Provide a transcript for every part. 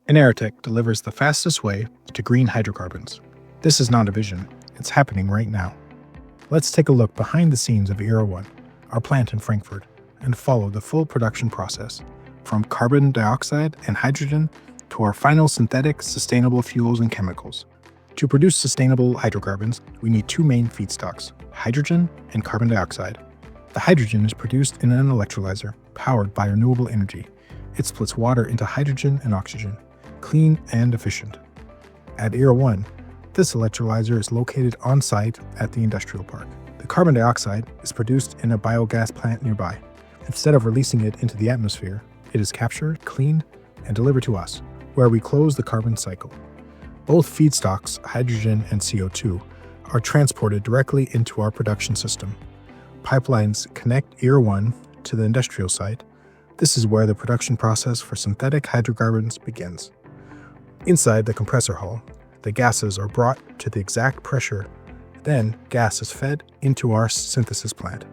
Enertech delivers the fastest way to green hydrocarbons. This is not a vision, it's happening right now. Let's take a look behind the scenes of ERA1, our plant in Frankfurt, and follow the full production process, from carbon dioxide and hydrogen to our final synthetic, sustainable fuels and chemicals. To produce sustainable hydrocarbons, we need two main feedstocks, hydrogen and carbon dioxide. The hydrogen is produced in an electrolyzer, powered by renewable energy. It splits water into hydrogen and oxygen, clean and efficient. At ERA1, this electrolyzer is located on-site at the Industrial Park. The carbon dioxide is produced in a biogas plant nearby. Instead of releasing it into the atmosphere, it is captured, cleaned, and delivered to us, where we close the carbon cycle. Both feedstocks, hydrogen and CO₂, are transported directly into our production system. Pipelines connect ERA1 to the industrial site. This is where the production process for synthetic hydrocarbons begins. Inside the compressor hall, the gases are brought to the exact pressure. Then, gas is fed into our synthesis plant.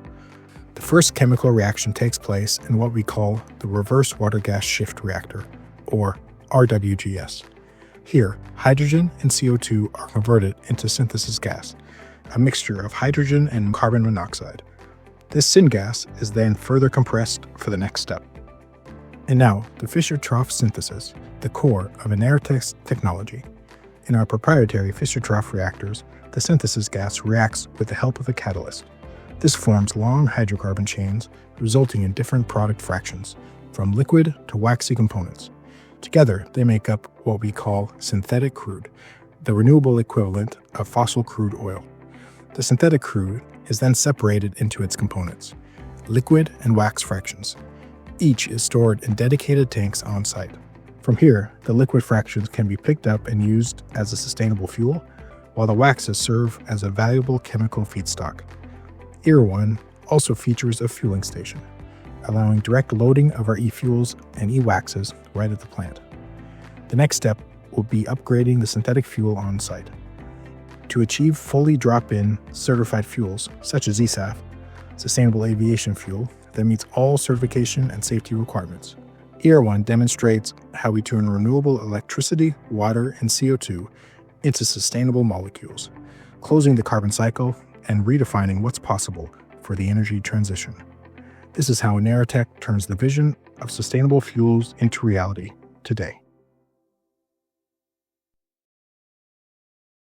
The first chemical reaction takes place in what we call the reverse water gas shift reactor, or RWGS. Here, hydrogen and CO₂ are converted into synthesis gas, a mixture of hydrogen and carbon monoxide. This syngas is then further compressed for the next step. And now, the Fischer-Tropsch synthesis, the core of Enertech's technology. In our proprietary Fischer-Tropsch reactors, the synthesis gas reacts with the help of a catalyst. This forms long hydrocarbon chains, resulting in different product fractions, from liquid to waxy components. Together, they make up what we call synthetic crude, the renewable equivalent of fossil crude oil. The synthetic crude is then separated into its components, liquid and wax fractions. Each is stored in dedicated tanks on site. From here, the liquid fractions can be picked up and used as a sustainable fuel, while the waxes serve as a valuable chemical feedstock. ERA1 also features a fueling station, allowing direct loading of our e-fuels and e-waxes right at the plant. The next step will be upgrading the synthetic fuel on site. To achieve fully drop-in certified fuels, such as eSAF, sustainable aviation fuel, that meets all certification and safety requirements. ERA1 demonstrates how we turn renewable electricity, water, and CO₂ into sustainable molecules, closing the carbon cycle and redefining what's possible for the energy transition. This is how Enertech turns the vision of sustainable fuels into reality today.